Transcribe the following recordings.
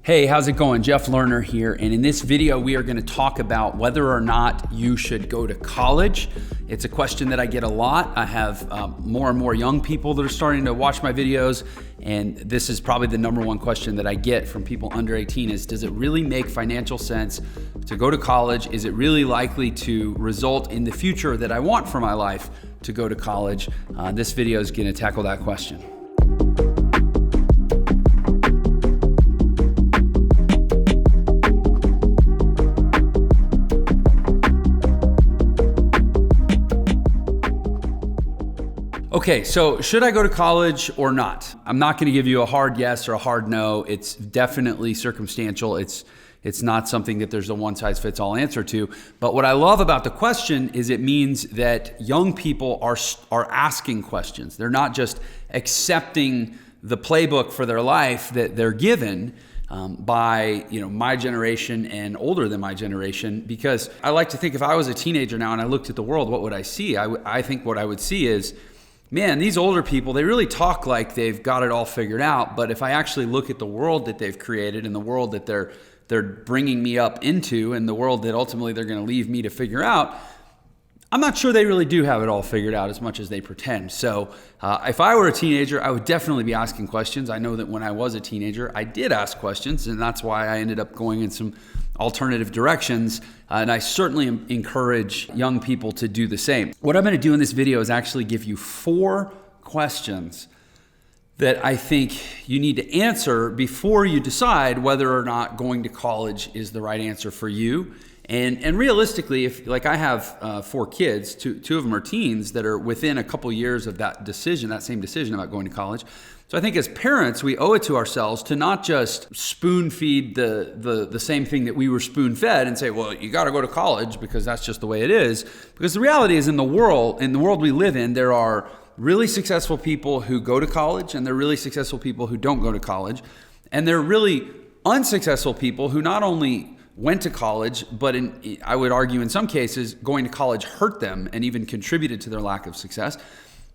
Hey, how's it going? Jeff Lerner here, and in this video we are going to talk about whether or not you should go to college. It's a question that I get a lot. I have more and more young people that are starting to watch my videos, and this is probably the number one question that I get from people under 18 is, does it really make financial sense to go to college? Is it really likely to result in the future that I want for my life to go to college? This video is going to tackle that question. Okay, so should I go to college or not? I'm not going to give you a hard yes or a hard no. It's definitely circumstantial. It's not something that there's a one-size-fits-all answer to. But what I love about the question is it means that young people are asking questions. They're not just accepting the playbook for their life that they're given by my generation and older than my generation. Because I like to think if I was a teenager now and I looked at the world, what would I see? I think what I would see is, man, these older people, they really talk like they've got it all figured out. But if I actually look at the world that they've created and the world that they're bringing me up into and the world that ultimately they're going to leave me to figure out, I'm not sure they really do have it all figured out as much as they pretend. So if I were a teenager, I would definitely be asking questions. I know that when I was a teenager, I did ask questions, and that's why I ended up going in some alternative directions. And I certainly encourage young people to do the same. What I'm going to do in this video is actually give you 4 questions that I think you need to answer before you decide whether or not going to college is the right answer for you. And realistically, if like I have 4 kids, two of them are teens that are within a couple years of that same decision about going to college. So I think as parents, we owe it to ourselves to not just spoon feed the same thing that we were spoon fed and say, well, you got to go to college because that's just the way it is. Because the reality is in the world we live in, there are really successful people who go to college and there are really successful people who don't go to college. And there are really unsuccessful people who not only went to college, but I would argue in some cases, going to college hurt them and even contributed to their lack of success.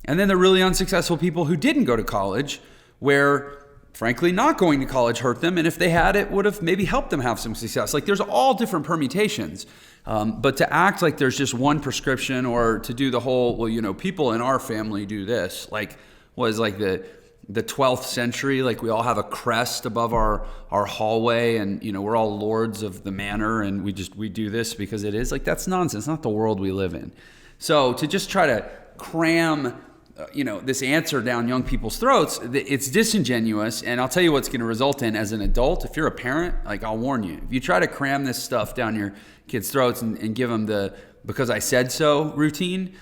And then there are really unsuccessful people who didn't go to college, where frankly, not going to college hurt them. And if they had, it would have maybe helped them have some success. Like there's all different permutations. But to act like there's just one prescription or to do the whole, well, people in our family do this, like was like the 12th century, like we all have a crest above our hallway and, we're all lords of the manor and we do this because it is, like, that's nonsense. It's not the world we live in. So to just try to cram, this answer down young people's throats, it's disingenuous. And I'll tell you what's going to result in as an adult. If you're a parent, like I'll warn you, if you try to cram this stuff down your kids' throats and give them the because I said so routine,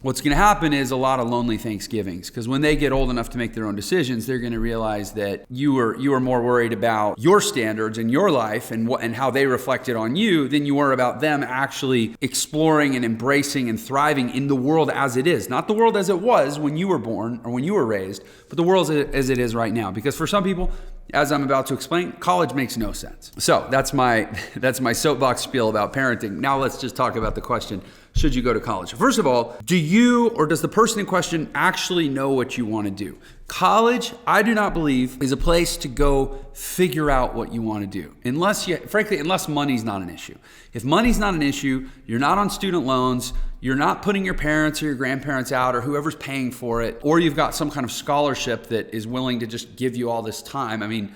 what's going to happen is a lot of lonely Thanksgivings, because when they get old enough to make their own decisions, they're going to realize that you were more worried about your standards and your life and how they reflected on you than you were about them actually exploring and embracing and thriving in the world as it is. Not the world as it was when you were born or when you were raised, but the world as it is right now. Because for some people, as I'm about to explain, college makes no sense. So that's my soapbox spiel about parenting. Now let's just talk about the question, should you go to college? First of all, do you or does the person in question actually know what you want to do? College, I do not believe, is a place to go figure out what you want to do. Unless money's not an issue. If money's not an issue, you're not on student loans, you're not putting your parents or your grandparents out or whoever's paying for it, or you've got some kind of scholarship that is willing to just give you all this time. I mean,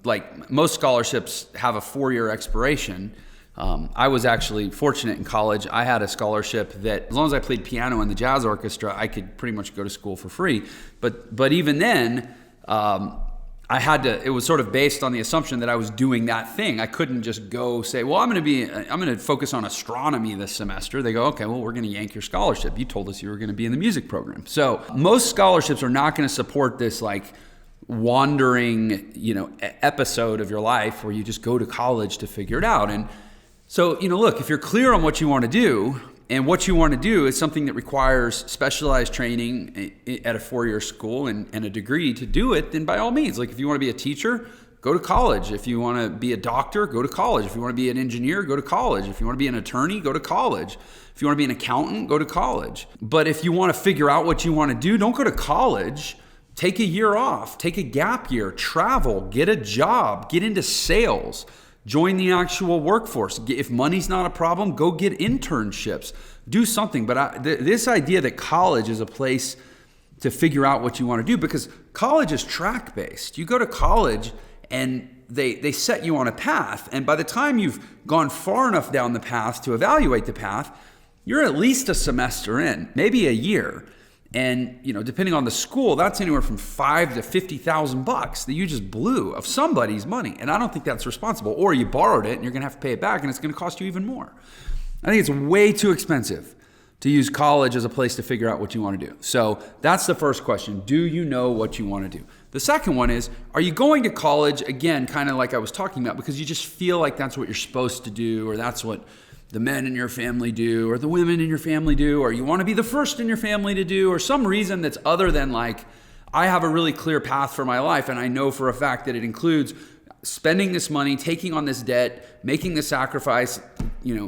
like most scholarships have a 4-year expiration. I was actually fortunate in college. I had a scholarship that as long as I played piano in the jazz orchestra, I could pretty much go to school for free. But even then, it was sort of based on the assumption that I was doing that thing. I couldn't just go say, well, I'm going to focus on astronomy this semester. They go, okay, well, we're going to yank your scholarship. You told us you were going to be in the music program. So most scholarships are not going to support this like wandering, episode of your life where you just go to college to figure it out. And so, look, if you're clear on what you want to do, and what you want to do is something that requires specialized training at a 4-year school and a degree to do it, then by all means, like if you want to be a teacher, go to college. If you want to be a doctor, go to college. If you want to be an engineer, go to college. If you want to be an attorney, go to college. If you want to be an accountant, go to college. But if you want to figure out what you want to do, don't go to college. take a year off, take a gap year, travel, get a job, get into sales, join the actual workforce. If money's not a problem, go get internships, do something. But this idea that college is a place to figure out what you want to do, because college is track-based. You go to college and they set you on a path. And by the time you've gone far enough down the path to evaluate the path, you're at least a semester in, maybe a year. And, depending on the school, that's anywhere from $5,000 to $50,000 that you just blew of somebody's money. And I don't think that's responsible. Or you borrowed it and you're going to have to pay it back and it's going to cost you even more. I think it's way too expensive to use college as a place to figure out what you want to do. So that's the first question. Do you know what you want to do? The second one is, are you going to college, again, kind of like I was talking about, because you just feel like that's what you're supposed to do, or that's what the men in your family do, or the women in your family do, or you want to be the first in your family to do, or some reason that's other than like, I have a really clear path for my life and I know for a fact that it includes spending this money, taking on this debt, making the sacrifice,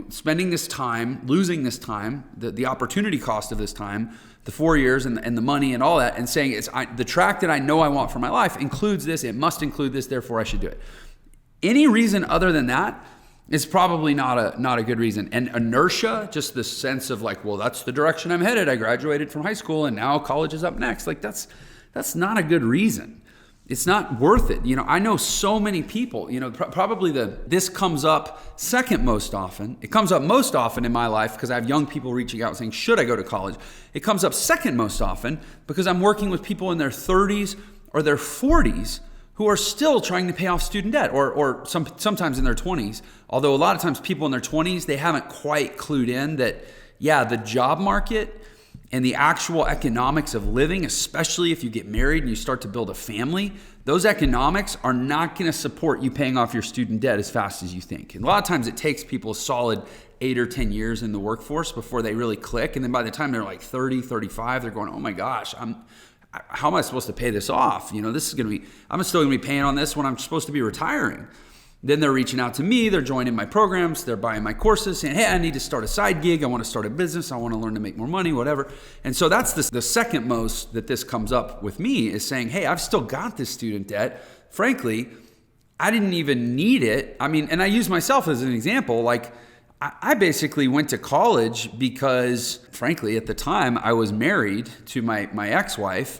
spending this time, losing this time, the opportunity cost of this time, the 4 years and the money and all that, and saying the track that I know I want for my life includes this, it must include this, therefore I should do it. Any reason other than that is probably not a good reason. And inertia, just the sense of like, well, that's the direction I'm headed. I graduated from high school and now college is up next. Like that's not a good reason. It's not worth it. I know so many people, probably this comes up second most often. It comes up most often in my life because I have young people reaching out saying, should I go to college? It comes up second most often because I'm working with people in their 30s or their 40s who are still trying to pay off student debt, or sometimes in their 20s. Although a lot of times people in their 20s, they haven't quite clued in that, the job market and the actual economics of living, especially if you get married and you start to build a family, those economics are not going to support you paying off your student debt as fast as you think. And a lot of times it takes people a solid 8 or 10 years in the workforce before they really click. And then by the time they're like 30, 35, they're going, oh my gosh, how am I supposed to pay this off? I'm still going to be paying on this when I'm supposed to be retiring. Then they're reaching out to me, they're joining my programs, they're buying my courses, saying, hey, I need to start a side gig, I want to start a business, I want to learn to make more money, whatever. And so that's the second most that this comes up with me, is saying, hey, I've still got this student debt. Frankly, I didn't even need it. And I use myself as an example. Like, I basically went to college because, frankly, at the time I was married to my ex-wife,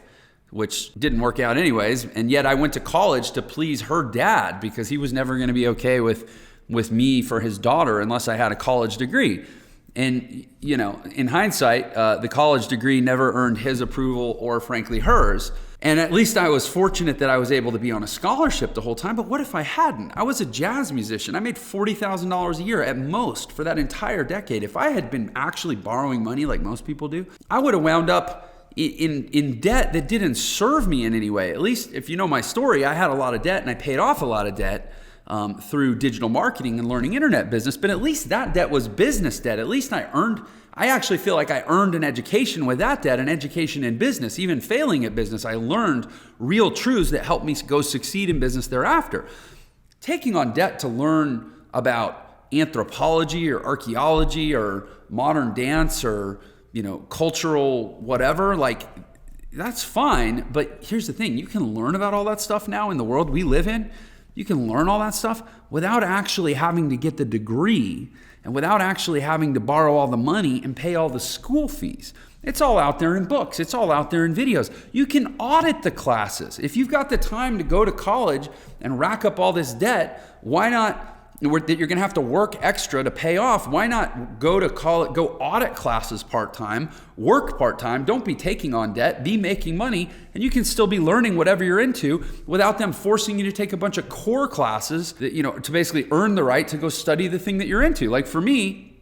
which didn't work out anyways. And yet I went to college to please her dad because he was never going to be okay with me for his daughter unless I had a college degree. And, in hindsight, the college degree never earned his approval or frankly hers. And at least I was fortunate that I was able to be on a scholarship the whole time. But what if I hadn't? I was a jazz musician. I made $40,000 a year at most for that entire decade. If I had been actually borrowing money like most people do, I would have wound up in debt that didn't serve me in any way. At least if you know my story, I had a lot of debt and I paid off a lot of debt through digital marketing and learning internet business. But at least that debt was business debt. At least I actually feel like I earned an education with that debt, an education in business. Even failing at business, I learned real truths that helped me go succeed in business thereafter. Taking on debt to learn about anthropology or archaeology or modern dance or cultural whatever, like that's fine. But here's the thing, you can learn about all that stuff now in the world we live in. You can learn all that stuff without actually having to get the degree and without actually having to borrow all the money and pay all the school fees. It's all out there in books. It's all out there in videos. You can audit the classes. If you've got the time to go to college and rack up all this debt, why not, that you're going to have to work extra to pay off, why not go to college, go audit classes part-time, work part-time, don't be taking on debt, be making money, and you can still be learning whatever you're into without them forcing you to take a bunch of core classes that, to basically earn the right to go study the thing that you're into. Like for me,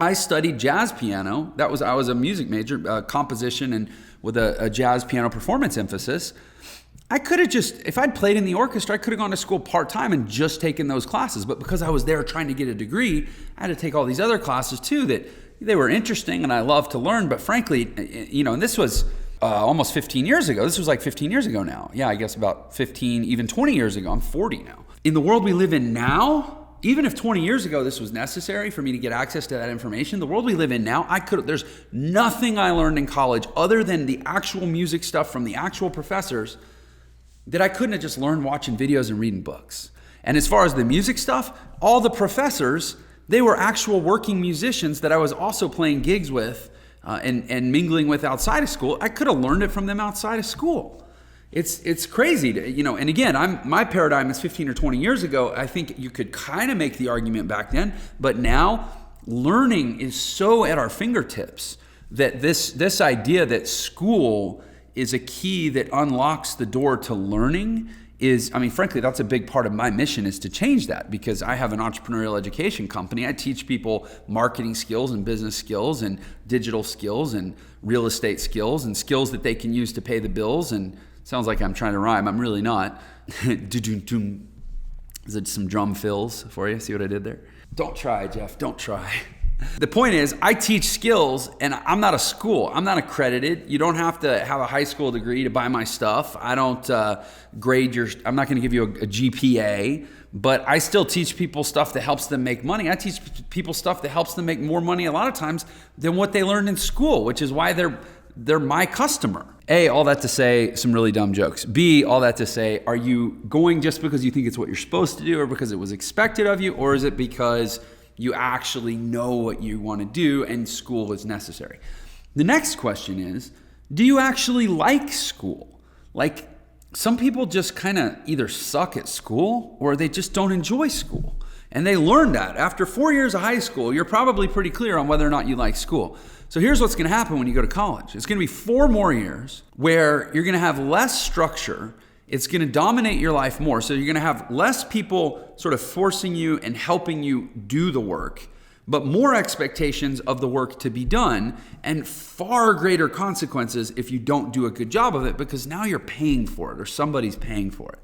I studied jazz piano. I was a music major, composition, and with a jazz piano performance emphasis. I could have if I'd played in the orchestra, I could have gone to school part-time and just taken those classes. But because I was there trying to get a degree, I had to take all these other classes too that they were interesting and I love to learn. But frankly, and this was almost 15 years ago. This was like 15 years ago now. Yeah, I guess about 15, even 20 years ago. I'm 40 now. In the world we live in now, Even if 20 years ago this was necessary for me to get access to that information, the world we live in now, there's nothing I learned in college other than the actual music stuff from the actual professors that I couldn't have just learned watching videos and reading books. And as far as the music stuff, all the professors, they were actual working musicians that I was also playing gigs with and mingling with outside of school. I could have learned it from them outside of school. It's crazy to, and again, my paradigm is 15 or 20 years ago. I think you could kind of make the argument back then, but now learning is so at our fingertips that this idea that school is a key that unlocks the door to learning frankly, that's a big part of my mission, is to change that, because I have an entrepreneurial education company. I teach people marketing skills and business skills and digital skills and real estate skills and skills that they can use to pay the bills. And sounds like I'm trying to rhyme. I'm really not. Is it some drum fills for you? See what I did there? Don't try, Jeff. Don't try. The point is, I teach skills, and I'm not a school. I'm not accredited. You don't have to have a high school degree to buy my stuff. I don't I'm not going to give you a GPA, but I still teach people stuff that helps them make money. I teach people stuff that helps them make more money a lot of times than what they learned in school, which is why they're my customer. A, all that to say, some really dumb jokes. B, all that to say, are you going just because you think it's what you're supposed to do, or because it was expected of you, or is it because you actually know what you want to do and school is necessary? The next question is, do you actually like school? Like, some people just kind of either suck at school or they just don't enjoy school. And they learn that. After 4 years of high school, you're probably pretty clear on whether or not you like school. So here's what's going to happen when you go to college. It's going to be 4 more years where you're going to have less structure. It's going to dominate your life more. So you're going to have less people sort of forcing you and helping you do the work, but more expectations of the work to be done, and far greater consequences if you don't do a good job of it, because now you're paying for it or somebody's paying for it.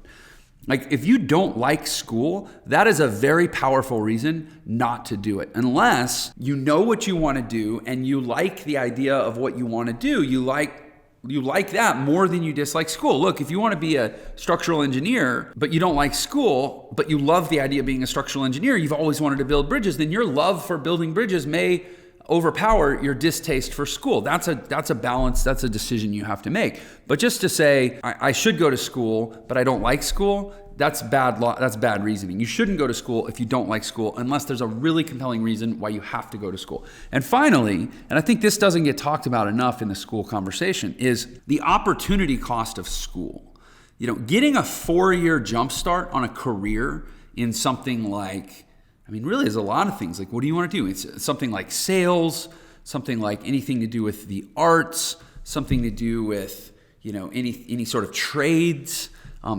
Like, if you don't like school, that is a very powerful reason not to do it. Unless you know what you want to do and you like the idea of what you want to do. You like that more than you dislike school. Look, if you want to be a structural engineer, but you don't like school, but you love the idea of being a structural engineer, you've always wanted to build bridges, then your love for building bridges may overpower your distaste for school. That's a balance. That's a decision you have to make. But just to say, I should go to school, but I don't like school, that's bad reasoning. You shouldn't go to school if you don't like school, unless there's a really compelling reason why you have to go to school. And finally, and I think this doesn't get talked about enough in the school conversation, is the opportunity cost of school. Getting a 4-year jumpstart on a career in something like, really there's a lot of things. Like, what do you want to do? It's something like sales, something like anything to do with the arts, something to do with, any sort of trades.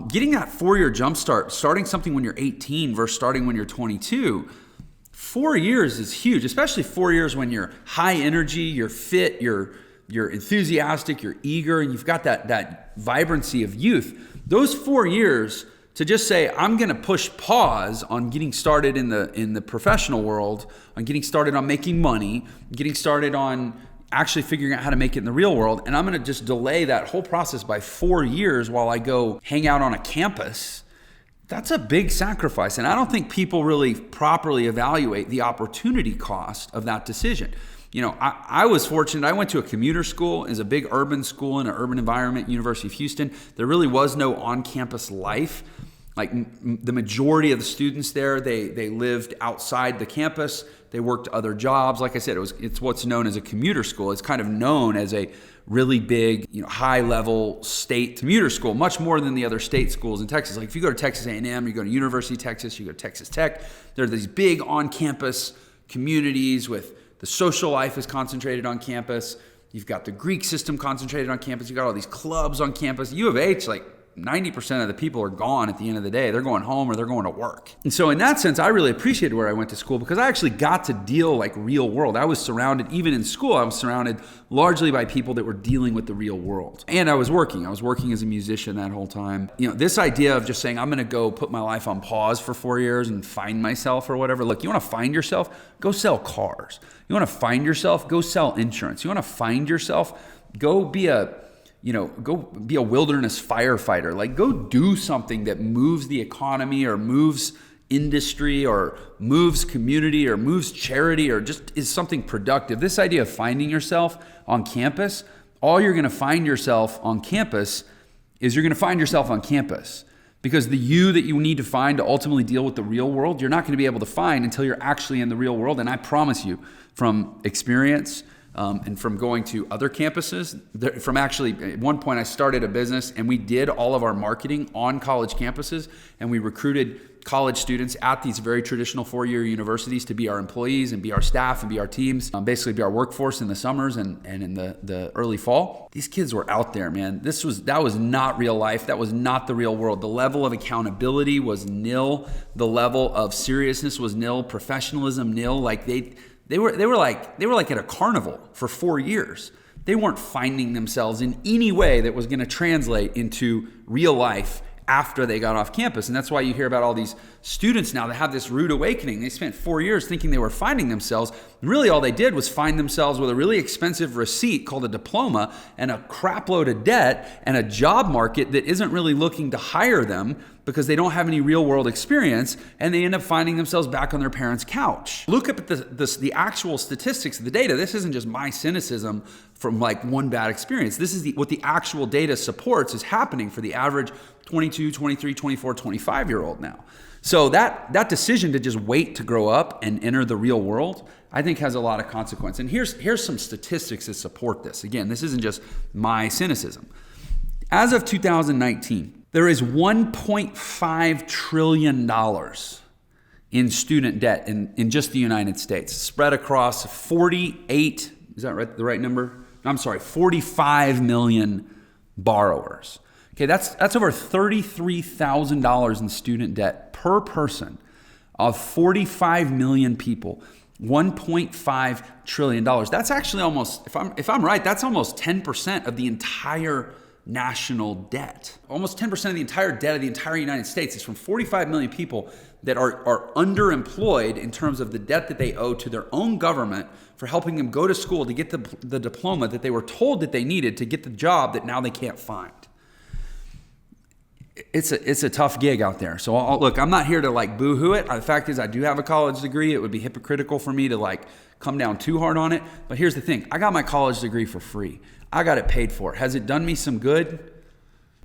Getting that 4-year jumpstart, starting something when you're 18 versus starting when you're 22, 4 years is huge, especially 4 years when you're high energy, you're fit, you're enthusiastic, you're eager, and you've got that vibrancy of youth. Those 4 years to just say, I'm going to push pause on getting started in the professional world, on getting started on making money, getting started on actually figuring out how to make it in the real world, and I'm going to just delay that whole process by 4 years while I go hang out on a campus, that's a big sacrifice. And I don't think people really properly evaluate the opportunity cost of that decision. I was fortunate. I went to a commuter school. It's a big urban school in an urban environment, University of Houston. There really was no on-campus life. Like, the majority of the students there, they lived outside the campus. They worked other jobs. Like I said, it's what's known as a commuter school. It's kind of known as a really big, high-level state commuter school, much more than the other state schools in Texas. Like, if you go to Texas A&M, you go to University of Texas, you go to Texas Tech, there are these big on-campus communities with the social life is concentrated on campus. You've got the Greek system concentrated on campus. You've got all these clubs on campus. U of H, 90% of the people are gone at the end of the day. They're going home or they're going to work. And so in that sense, I really appreciated where I went to school, because I actually got to deal real world. I was surrounded, even in school, I was surrounded largely by people that were dealing with the real world. And I was working as a musician that whole time. This idea of just saying, I'm going to go put my life on pause for 4 years and find myself or whatever. Look, you want to find yourself? Go sell cars. You want to find yourself? Go sell insurance. You want to find yourself? Go be a wilderness firefighter. Go do something that moves the economy or moves industry or moves community or moves charity or just is something productive. This idea of finding yourself on campus, all you're going to find yourself on campus is you're going to find yourself on campus. Because the you that you need to find to ultimately deal with the real world, you're not going to be able to find until you're actually in the real world. And I promise you, from experience and from going to other campuses, from actually, at one point I started a business and we did all of our marketing on college campuses, and we recruited college students at these very traditional four-year universities to be our employees and be our staff and be our teams, basically be our workforce in the summers and in the early fall. These kids were out there, man. That was not real life. That was not the real world. The level of accountability was nil. The level of seriousness was nil. Professionalism nil. Like they were like at a carnival for 4 years. They weren't finding themselves in any way that was going to translate into real life after they got off campus. And that's why you hear about all these students now that have this rude awakening. They spent 4 years thinking they were finding themselves. And really all they did was find themselves with a really expensive receipt called a diploma and a crap load of debt and a job market that isn't really looking to hire them because they don't have any real world experience, and they end up finding themselves back on their parents' couch. Look up at the actual statistics of the data. This isn't just my cynicism from like one bad experience. This is what the actual data supports is happening for the average 22, 23, 24, 25-year-old now. So that decision to just wait to grow up and enter the real world, I think has a lot of consequence. And here's some statistics that support this. Again, this isn't just my cynicism. As of 2019, there is $1.5 trillion in student debt in just the United States, spread across 45 million borrowers. Okay, that's over $33,000 in student debt per person of 45 million people. $1.5 trillion. That's actually almost, if I'm right, that's almost 10% of the entire national debt. Almost 10% of the entire debt of the entire United States is from 45 million people that are underemployed in terms of the debt that they owe to their own government for helping them go to school to get the diploma that they were told that they needed to get the job that now they can't find. It's a tough gig out there. So look, I'm not here to like boo-hoo it. The fact is I do have a college degree. It would be hypocritical for me to like come down too hard on it. But here's the thing. I got my college degree for free. I got it paid for. Has it done me some good?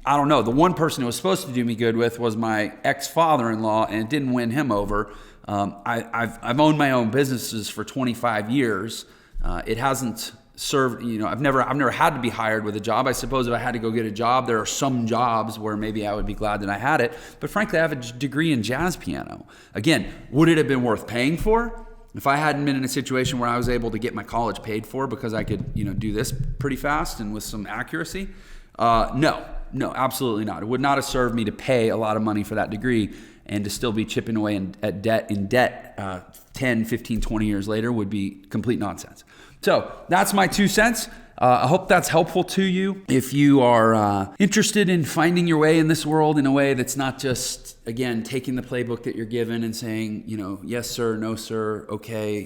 I don't know. The one person it was supposed to do me good with was my ex-father-in-law, and it didn't win him over. I've owned my own businesses for 25 years. It hasn't served, I've never had to be hired with a job. I suppose if I had to go get a job, there are some jobs where maybe I would be glad that I had it. But frankly, I have a degree in jazz piano. Again, would it have been worth paying for? If I hadn't been in a situation where I was able to get my college paid for because I could, do this pretty fast and with some accuracy, no, absolutely not. It would not have served me to pay a lot of money for that degree, and to still be chipping away in debt 10, 15, 20 years later would be complete nonsense. So that's my 2 cents. I hope that's helpful to you. If you are interested in finding your way in this world in a way that's not just, again, taking the playbook that you're given and saying, yes, sir, no, sir, okay,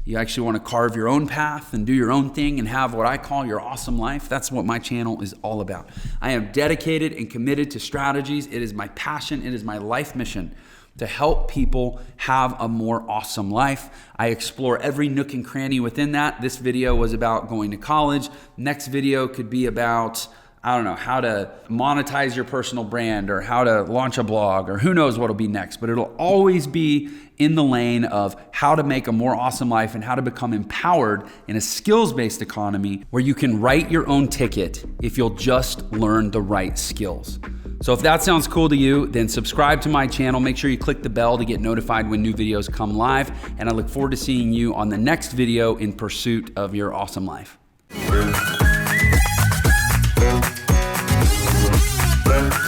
you actually want to carve your own path and do your own thing and have what I call your awesome life. That's what my channel is all about. I am dedicated and committed to strategies. It is my passion. It is my life mission to help people have a more awesome life. I explore every nook and cranny within that. This video was about going to college. Next video could be about, how to monetize your personal brand or how to launch a blog or who knows what'll be next. But it'll always be in the lane of how to make a more awesome life and how to become empowered in a skills-based economy where you can write your own ticket if you'll just learn the right skills. So if that sounds cool to you, then subscribe to my channel. Make sure you click the bell to get notified when new videos come live. And I look forward to seeing you on the next video in pursuit of your awesome life. Bye.